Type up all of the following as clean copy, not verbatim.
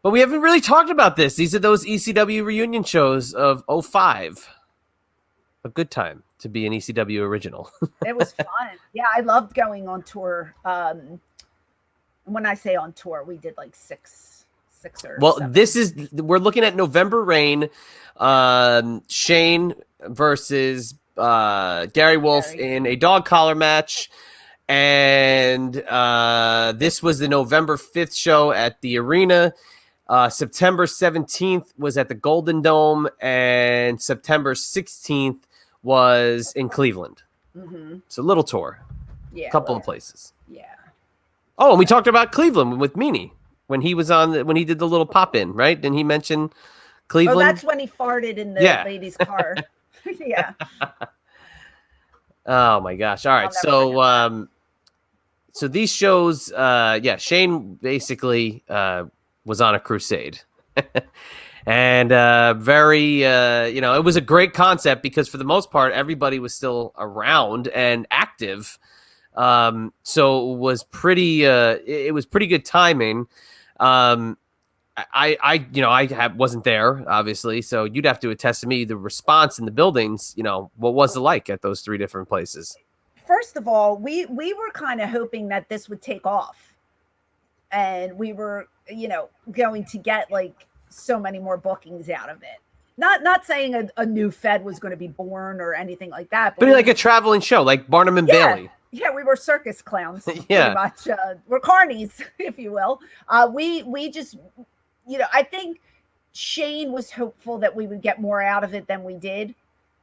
But we haven't really talked about this. These are those ECW reunion shows of '05. A good time to be an ECW original. It was fun. Yeah, I loved going on tour. When I say on tour, we did like six or Well, seven. we're looking at November Rain, Shane versus Gary Wolfe Gary. in a dog collar match. And this was the November 5th show at the arena. September 17th was at the Golden Dome, and September 16th was in Cleveland. Mm-hmm. It's a little tour, Yeah, a couple of places. Yeah. Oh, and we talked about Cleveland with Meanie when he did the little pop in, right? Didn't he mention Cleveland? Oh, that's when he farted in the lady's car. Yeah. Oh my gosh! All right, so these shows, Shane basically was on a crusade. And it was a great concept because for the most part, everybody was still around and active. So it was pretty good timing. I wasn't there, obviously, so you'd have to attest to me the response in the buildings. What was it like at those three different places? First of all, we were kind of hoping that this would take off, and we were, going to get like so many more bookings out of it. Not saying a new Fed was going to be born or anything like that, but like a traveling show, like Barnum and Bailey. Yeah, we were circus clowns. Yeah, pretty much. We're carnies, if you will. We just, I think Shane was hopeful that we would get more out of it than we did.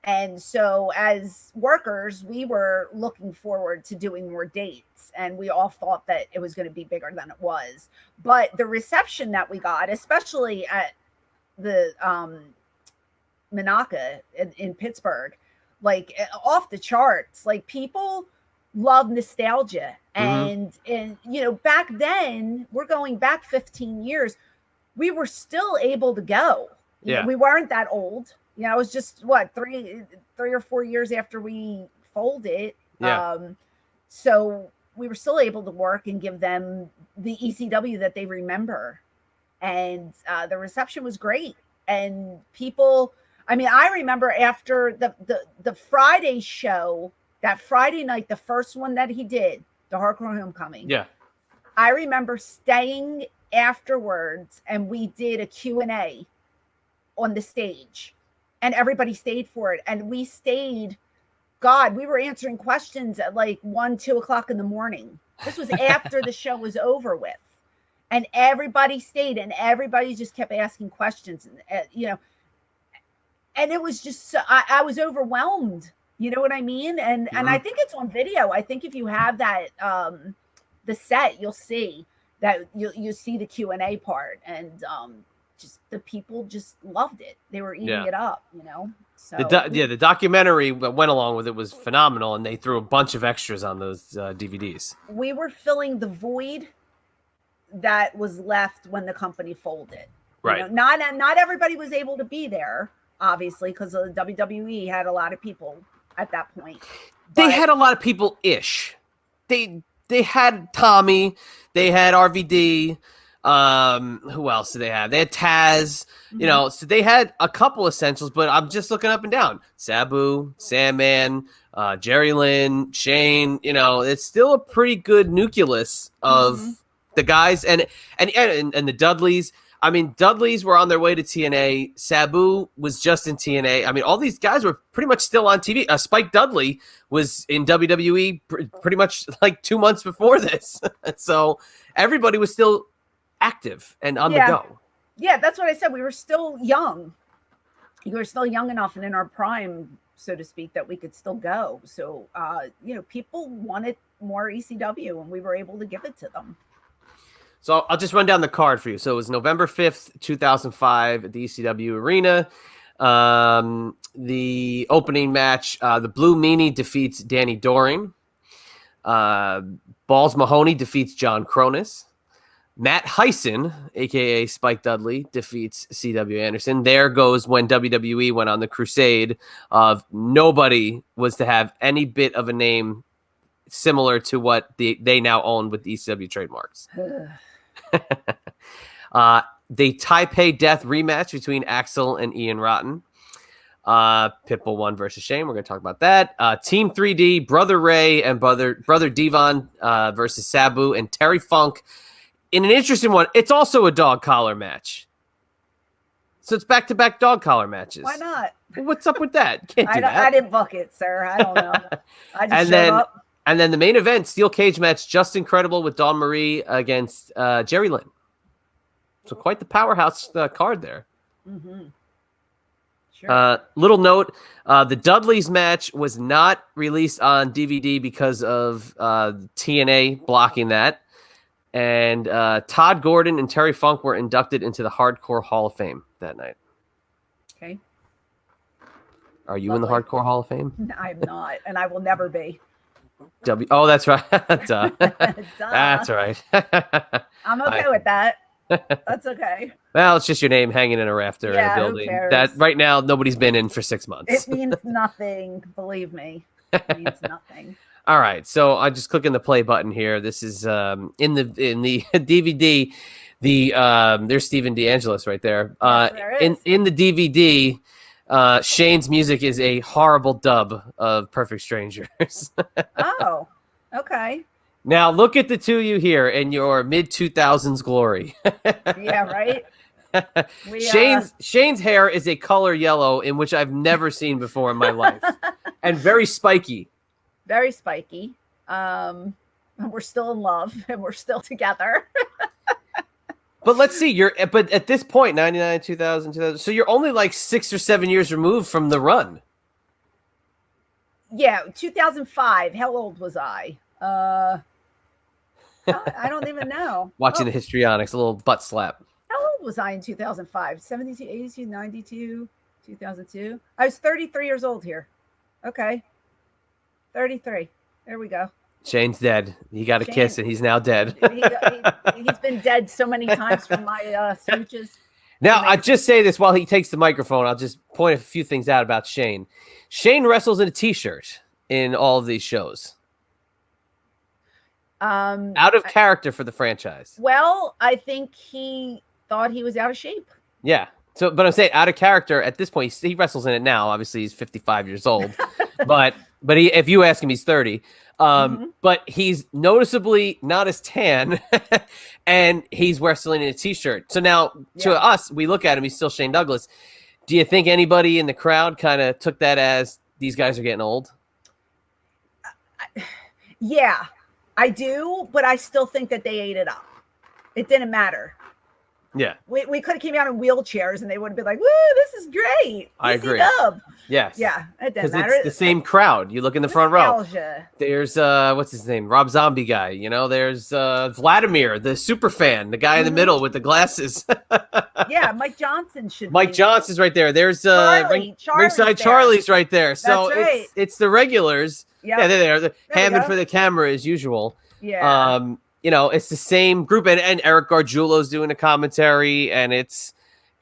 And so as workers, we were looking forward to doing more dates, and we all thought that it was going to be bigger than it was. But the reception that we got, especially at the Monaca in Pittsburgh, like off the charts, like people love nostalgia. And back then, we're going back 15 years, we were still able to go. We weren't that old. It was just three or 4 years after we folded. So we were still able to work and give them the ECW that they remember. And the reception was great. And people, I remember after the Friday show, that Friday night, the first one that he did, the Hardcore Homecoming. Yeah. I remember staying afterwards, and we did a Q&A on the stage. And everybody stayed for it. And we stayed, we were answering questions at like 1-2 o'clock in the morning. This was after the show was over with. And everybody stayed, and everybody just kept asking questions. And, and it was just, I was overwhelmed. You know what I mean? And I think it's on video. I think if you have that, the set, you'll see that you see the Q&A part. And, just the people just loved it. They were eating it up, So the documentary that went along with it was phenomenal, and they threw a bunch of extras on those DVDs. We were filling the void that was left when the company folded. Right. Not everybody was able to be there, obviously, because the WWE had a lot of people at that point. They had a lot of people-ish. They had Tommy. They had RVD. Who else did they have? They had Taz, so they had a couple essentials, but I'm just looking up and down. Sabu, Sandman, Jerry Lynn, Shane, it's still a pretty good nucleus of the guys and the Dudleys. Dudleys were on their way to TNA. Sabu was just in TNA. All these guys were pretty much still on TV. Spike Dudley was in WWE pretty much like 2 months before this. So everybody was still active and on the go. Yeah, that's what I said. We were still young. We were still young enough and in our prime, so to speak, that we could still go. So, people wanted more ECW, and we were able to give it to them. So I'll just run down the card for you. So it was November 5th, 2005 at the ECW Arena. The opening match, the Blue Meanie defeats Danny Doring. Balls Mahoney defeats John Cronus. Matt Hyson, a.k.a. Spike Dudley, defeats C.W. Anderson. There goes when WWE went on the crusade of nobody was to have any bit of a name similar to what they now own with the ECW trademarks. the Taipei Death rematch between Axel and Ian Rotten. Pitbull won versus Shane. We're going to talk about that. Team 3D, Brother Ray and Brother Devon versus Sabu and Terry Funk. In an interesting one, it's also a dog collar match. So it's back-to-back dog collar matches. Why not? What's up with that? Can't do that. I didn't book it, sir. I don't know. I just showed up. And then the main event, steel cage match, Just Incredible with Dawn Marie against Jerry Lynn. So quite the powerhouse card there. Mm-hmm. Sure. Little note, the Dudleys match was not released on DVD because of TNA blocking that. And Todd Gordon and Terry Funk were inducted into the Hardcore Hall of Fame that night. Okay. Are you in the Hardcore Hall of Fame? I'm not, and I will never be. Oh, that's right. Duh. That's right. I'm okay with that. That's okay. Well, it's just your name hanging in a rafter in a building that right now nobody's been in for 6 months. It means nothing. Believe me, it means nothing. All right, so I just click on the play button here. This is in the DVD. There's Steven DeAngelis right there. In the DVD, Shane's music is a horrible dub of Perfect Strangers. Oh, okay. Now look at the two of you here in your mid-2000s glory. Yeah, right. Shane's hair is a color yellow in which I've never seen before in my life, and very spiky. Very spiky. We're still in love and we're still together. But let's see, but at this point, 99, 2000, so you're only like 6 or 7 years removed from the run. Yeah, 2005. How old was I? I don't even know. Watching the histrionics, a little butt slap. How old was I in 2005? 72, 82, 92, 2002? I was 33 years old here. Okay. 33. There we go. Shane's dead. He got a kiss and he's now dead. He's been dead so many times from my smooches. Now, I just say this while he takes the microphone. I'll just point a few things out about Shane. Shane wrestles in a t-shirt in all of these shows. Out of character for the franchise. Well, I think he thought he was out of shape. Yeah. So, but I'm saying out of character at this point. He wrestles in it now. Obviously, he's 55 years old. but if you ask him, he's 30. But he's noticeably not as tan, and he's wrestling in a t-shirt. So now, to us, we look at him. He's still Shane Douglas. Do you think anybody in the crowd kind of took that as these guys are getting old? Yeah, I do, but I still think that they ate it up. It didn't matter. Yeah. We could have came out in wheelchairs and they would have been like, woo, this is great. I agree. Dub. Yes. Yeah, it didn't matter. It's the same crowd. You look in the front row. Nostalgia. There's, what's his name? Rob Zombie guy. You know, there's Vladimir, the super fan, the guy in the middle with the glasses. Yeah, Mike Johnson should Mike Johnson's right there. There's Ringside Charlie's right there. So right. it's the regulars. Yep. Yeah, they're there. Hammond for the camera as usual. Yeah. You know, it's the same group, and Eric Gargiulo's doing a commentary, and it's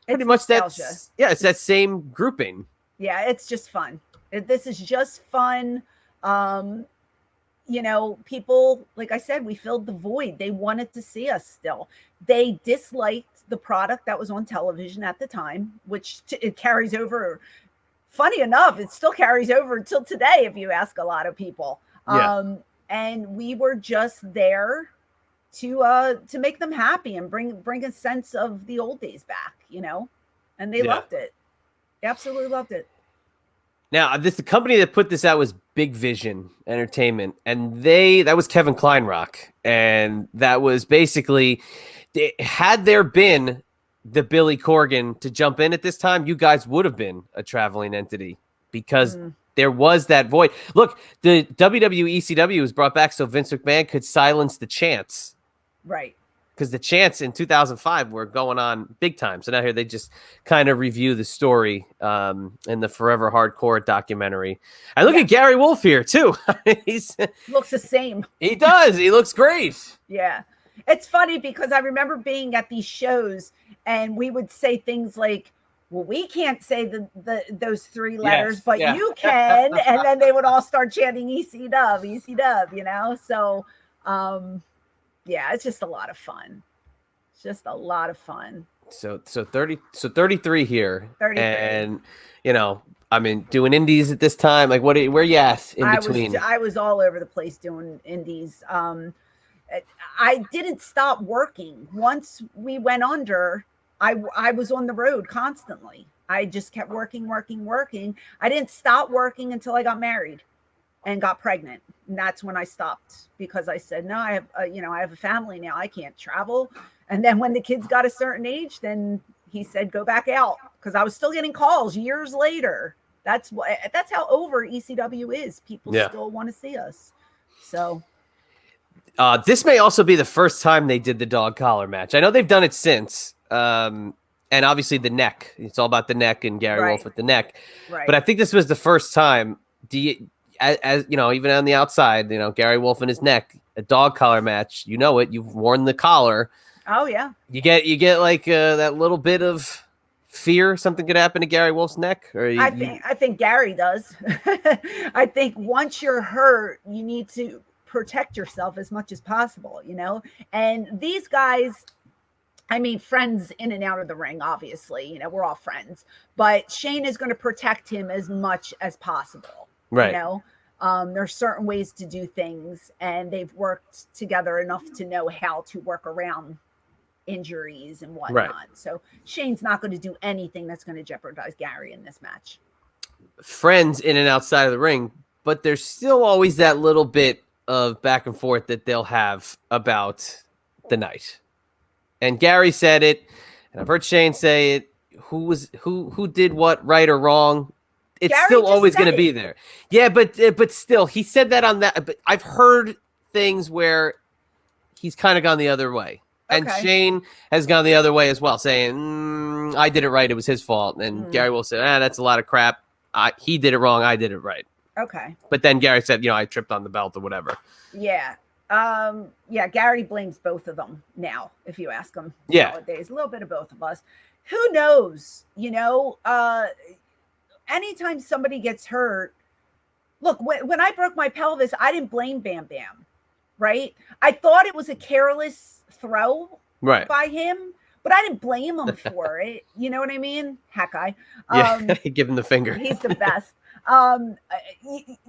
pretty much nostalgia. It's that same grouping. Yeah, it's just fun. This is just fun. You know, people, like I said, we filled the void. They wanted to see us still. They disliked the product that was on television at the time, which it carries over. Funny enough, it still carries over until today, if you ask a lot of people. Yeah. And we were just there to make them happy and bring a sense of the old days back, you know, and they loved it. Absolutely loved it. Now, the company that put this out was Big Vision Entertainment, and that was Kevin Kleinrock, and that was basically, had there been the Billy Corgan to jump in at this time, you guys would have been a traveling entity because there was that void. Look, the WWE ECW was brought back so Vince McMahon could silence the chants. Right. Because the chants in 2005 were going on big time. So now here they just kind of review the story in the Forever Hardcore documentary. I look at Gary Wolfe here too. He's looks the same. He does. He looks great. Yeah. It's funny because I remember being at these shows and we would say things like, well, we can't say those three letters, but you can. And then they would all start chanting EC-Dub, you know? So, yeah, it's just a lot of fun. It's just a lot of fun. So 33 here. 33. And I mean, doing indies at this time, like where you at in between? I was all over the place doing indies. I didn't stop working. Once we went under, I was on the road constantly. I just kept working, working, working. I didn't stop working until I got married and got pregnant. And that's when I stopped, because I said, no, I have, I have a family now. I can't travel. And then when the kids got a certain age, then he said, go back out, because I was still getting calls years later. That's how over ECW is. People still want to see us. So this may also be the first time they did the dog collar match. I know they've done it since. And obviously the neck. It's all about the neck and Gary Wolfe with the neck. Right. But I think this was the first time. As even on the outside, Gary Wolfe and his neck, a dog collar match. You've worn the collar. Oh yeah. You get like that little bit of fear something could happen to Gary Wolfe's neck, or I think Gary does. I think once you're hurt, you need to protect yourself as much as possible, and these guys, I mean, friends in and out of the ring, obviously, we're all friends, but Shane is going to protect him as much as possible. Right. There's certain ways to do things, and they've worked together enough to know how to work around injuries and whatnot. Right. So Shane's not going to do anything that's going to jeopardize Gary in this match. Friends in and outside of the ring, but there's still always that little bit of back and forth that they'll have about the night. And Gary said it, and I've heard Shane say it. Who did what, right or wrong? It's Gary still always going to be there. Yeah, but still, he said that on that. But I've heard things where he's kind of gone the other way. And Shane has gone the other way as well, saying, I did it right. It was his fault. And Gary will say, that's a lot of crap. He did it wrong. I did it right. Okay. But then Gary said, I tripped on the belt or whatever. Yeah. Gary blames both of them now, if you ask him. Yeah. Nowadays, a little bit of both of us. Who knows? Anytime somebody gets hurt, look, when I broke my pelvis, I didn't blame Bam Bam, right? I thought it was a careless throw by him, but I didn't blame him for it. You know what I mean? Hack guy. Give him the finger. He's the best.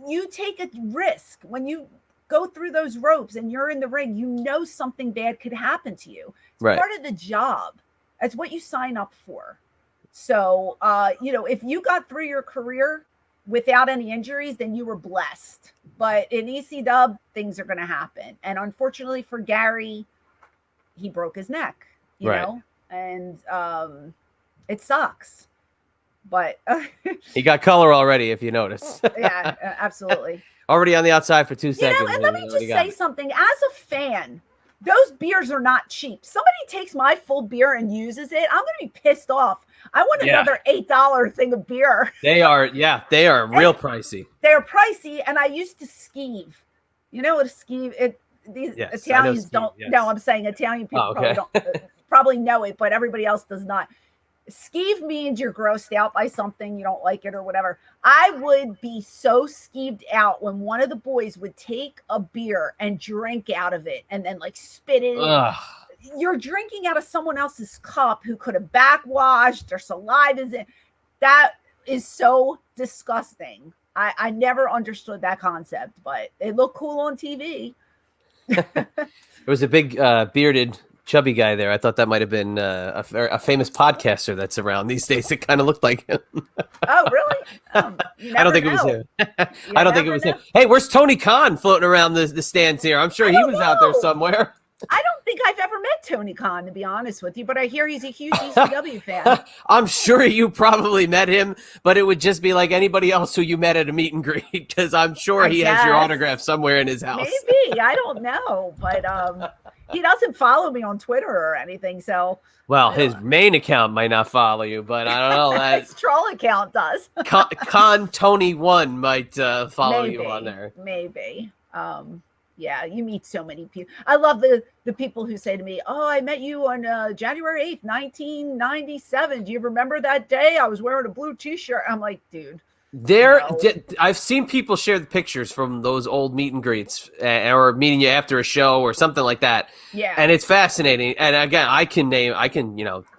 You take a risk when you go through those ropes and you're in the ring. Something bad could happen to you. It's part of the job. That's what you sign up for. So, if you got through your career without any injuries, then you were blessed. But in ECW, things are going to happen. And unfortunately for Gary, he broke his neck, you know, and it sucks. But he got color already, if you notice. Yeah, absolutely. Already on the outside for 2 seconds. And let me just say something. As a fan, those beers are not cheap. Somebody takes my full beer and uses it, I'm going to be pissed off. I want another $8 thing of beer. They are real pricey. They're pricey, and I used to skeeve. You know what a skeeve? These Italians don't know. I'm saying Italian people probably know it, but everybody else does not. Skeeve means you're grossed out by something, you don't like it or whatever. I would be so skeeved out when one of the boys would take a beer and drink out of it and then like spit it in. You're drinking out of someone else's cup who could have backwashed, their saliva's in. That is so disgusting. I never understood that concept, but it looked cool on TV. There was a big bearded chubby guy there. I thought that might have been a famous podcaster that's around these days. It kind of looked like him. Oh, really? I don't think it was him. I don't think it was him. Hey, where's Tony Khan floating around the stands here? I'm sure he was out there somewhere. I don't think I've ever met Tony Khan, to be honest with you, but I hear he's a huge ECW fan. I'm sure you probably met him, but it would just be like anybody else who you met at a meet and greet, because I'm sure he has your autograph somewhere in his house. Maybe. I don't know, but he doesn't follow me on Twitter or anything, so. Well, his main account might not follow you, but I don't know. His troll account does. Con Tony 1 might follow you on there. Maybe. Yeah, you meet so many people. I love the people who say to me, "Oh, I met you on January 8th, 1997. Do you remember that day? I was wearing a blue T-shirt." I'm like, dude, There, No. I've seen people share the pictures from those old meet and greets, or meeting you after a show or something like that. Yeah. And it's fascinating. And again, I can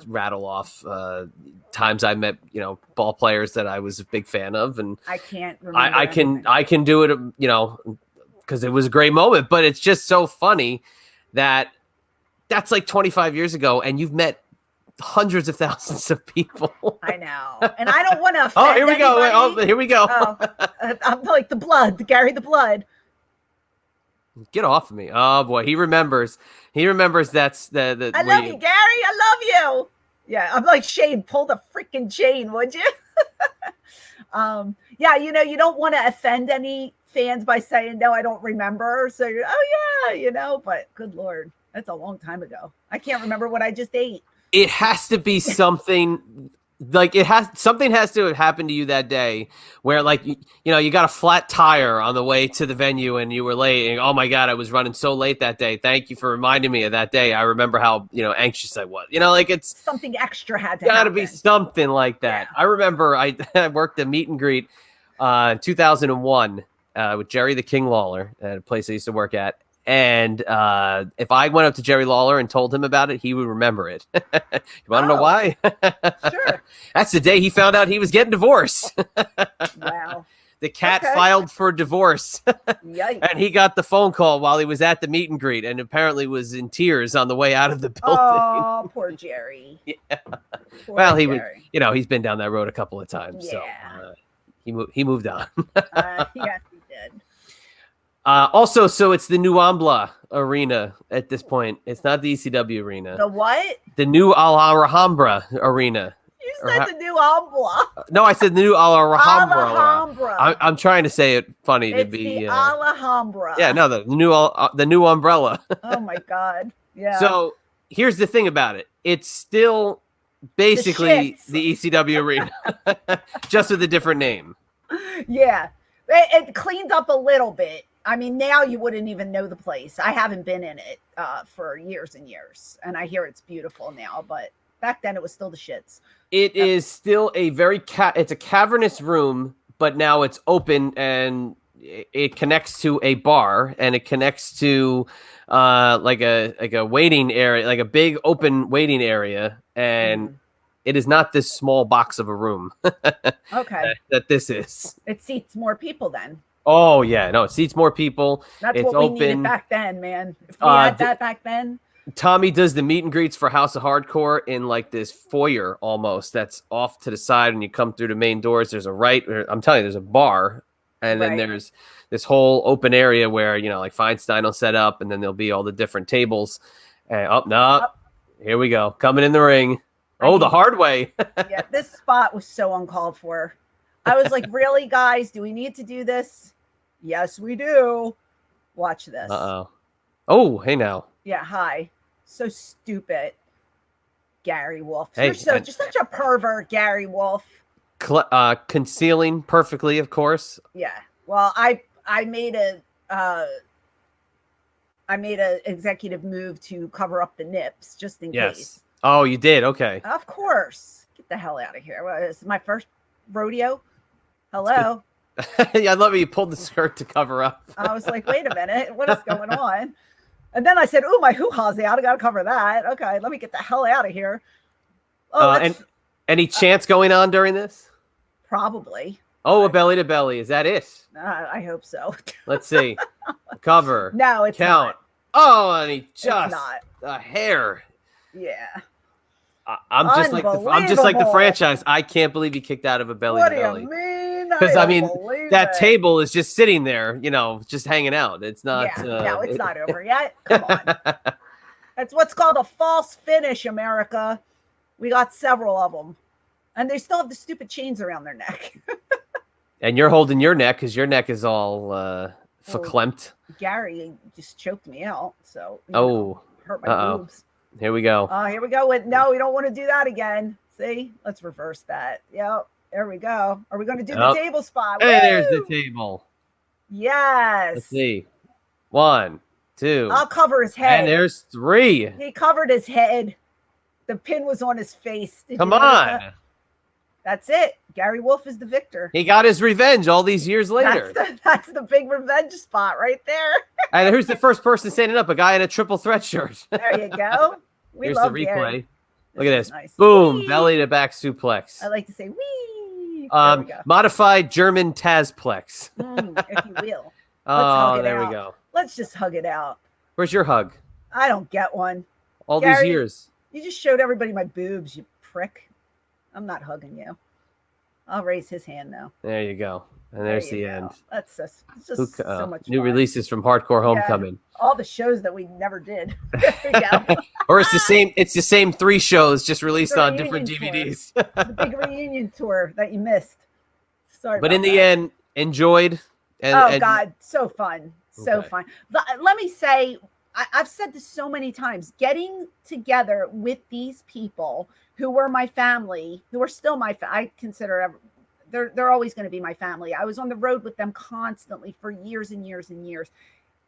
rattle off times I met ball players that I was a big fan of, and I can't remember. I can do it, because it was a great moment. But it's just so funny that that's like 25 years ago, and you've met hundreds of thousands of people. I know, and I don't want to offend. Oh, here we go. anybody. Oh, here we go. I'm like the Gary the Blood. Get off of me! Oh boy, he remembers. He remembers. That's the. I love you, Gary. I love you. Yeah, I'm like Shane. Pull the freaking chain, would you? Yeah, you don't want to offend any fans by saying no, I don't remember. So, oh yeah, but good Lord, that's a long time ago. I can't remember what I just ate. It has to be something like something has to have happened to you that day where like you got a flat tire on the way to the venue and you were late and oh my God, I was running so late that day. Thank you for reminding me of that day. I remember how anxious I was. Like it's something extra had to gotta be something like that. Yeah. I remember I worked a meet and greet in 2001 with Jerry the King Lawler at a place I used to work at. And if I went up to Jerry Lawler and told him about it, he would remember it. You want to know why? Sure. That's the day he found out he was getting divorced. Wow. The cat filed for divorce. Yikes. And he got the phone call while he was at the meet and greet and apparently was in tears on the way out of the building. Oh, poor Jerry. Yeah. Poor well, he Jerry. would, he's been down that road a couple of times. Yeah. So he moved on. Yes, he did. Also, so it's the New Ambla Arena at this point. It's not the ECW Arena. The what? The new Alhambra Arena. You said the New Ambla. No, I said the new Alhambra. Alhambra. I'm trying to say it funny it's to be. The Alhambra. Yeah, no, the new umbrella. Oh my God. Yeah. So here's the thing about it. It's still basically the ECW Arena, just with a different name. Yeah. It cleaned up a little bit. I mean, now you wouldn't even know the place. I haven't been in it for years and years, and I hear it's beautiful now. But back then, it was still the shits. It is still a very it's a cavernous room, but now it's open and it connects to a bar and it connects to like a waiting area, like a big open waiting area, and it is not this small box of a room. Okay, that this is. It seats more people then. Oh yeah, no, it seats more people. That's it's what we open. needed back then, man. If we had that back then. Tommy does the meet and greets for House of Hardcore in like this foyer almost that's off to the side. When you come through the main doors, there's I'm telling you, there's a bar, and then there's this whole open area where like Feinstein will set up, and then there'll be all the different tables. And here we go, coming in the ring. The hard way. Yeah, this spot was so uncalled for. I was like, really, guys? Do we need to do this? Yes, we do. Watch this. Oh, hey now. Yeah, hi. So stupid, Gary Wolfe. Hey, You're just such a pervert, Gary Wolfe. Concealing perfectly, of course. Yeah. Well, I made a executive move to cover up the nips just in case. Oh, you did? Okay. Of course. Get the hell out of here. Well, this is my first rodeo. Hello. Yeah, I love it. You pulled the skirt to cover up. I was like, wait a minute, what is going on? And then I said, oh, my hoo-ha's out. I got to cover that. Okay, let me get the hell out of here. Oh, and any chants going on during this? Probably. Oh, a belly to belly. Is that it? I hope so. Let's see. Cover. No, it's count. Not. Oh, and he just it's not. a hair. Yeah. I'm just like the franchise. I can't believe he kicked out of a belly to belly. What do you mean? Because I mean, that table is just sitting there, just hanging out. It's not. Yeah, no, it's not over yet. Come on. That's what's called a false finish, America. We got several of them, and they still have the stupid chains around their neck. And you're holding your neck because your neck is all verklempt. Gary just choked me out, so hurt my boobs. Here we go. Here we go. No, we don't want to do that again. See, let's reverse that. Yep. There we go. Are we going to do the table spot? Hey, there's the table. Yes. Let's see. 1, 2. I'll cover his head. And there's 3. He covered his head. The pin was on his face. Come on. That's it. Gary Wolfe is the victor. He got his revenge all these years later. That's the big revenge spot right there. And who's the first person standing up? A guy in a triple threat shirt. There you go. Here's the replay. Gary. Look at this. Nice. Boom. Whee! Belly to back suplex. I like to say, wee. There we go. Modified German Tazplex. If you will. Oh, there we go. Let's just hug it out. Where's your hug? I don't get one. All Gary, these years. You just showed everybody my boobs, you prick. I'm not hugging you. I'll raise his hand now. There you go. And there's the end. That's just, it's just so much new fun. releases from Hardcore Homecoming. Yeah, all the shows that we never did. There you go. Or it's the same 3 shows just released on different DVDs. The big reunion tour that you missed. Sorry. But in the end, enjoyed. God, so fun. So fun. Let me say, I've said this so many times, getting together with these people who were my family, who are still I consider they're always going to be my family. I was on the road with them constantly for years and years and years.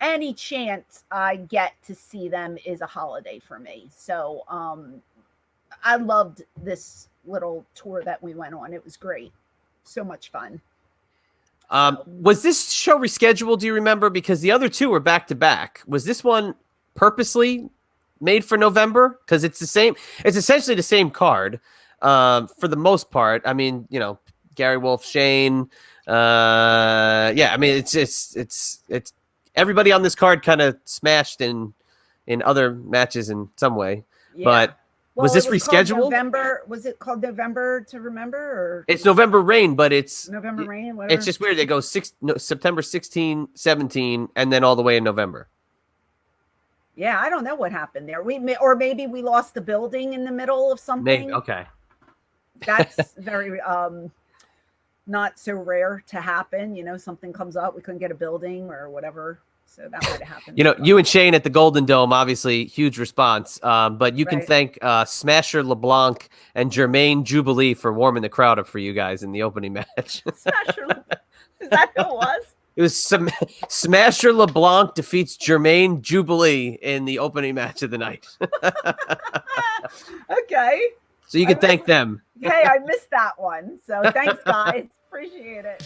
Any chance I get to see them is a holiday for me. So I loved this little tour that we went on. It was great. So much fun. Was this show rescheduled? Do you remember? Because the other 2 were back to back. Was this one purposely made for November? Because it's the same. It's essentially the same card for the most part. I mean, Gary Wolfe, Shane. I mean, it's everybody on this card kind of smashed in other matches in some way. Yeah. But was this rescheduled? November? Was it called November to Remember? Or it's November Rain, but it's November Rain. Whatever. It's just weird. They go September 16, 17, and then all the way in November. Yeah, I don't know what happened there. Maybe we lost the building in the middle of something. Maybe. Okay. That's very not so rare to happen. Something comes up, we couldn't get a building or whatever. So that might have happened. You and Shane at the Golden Dome, obviously huge response. But you can thank Smasher LeBlanc and Jermaine Jubilee for warming the crowd up for you guys in the opening match. Smasher is that who it was? It was Smasher LeBlanc defeats Jermaine Jubilee in the opening match of the night. Okay. So you can thank them. Hey, I missed that one. So thanks, guys. Appreciate it.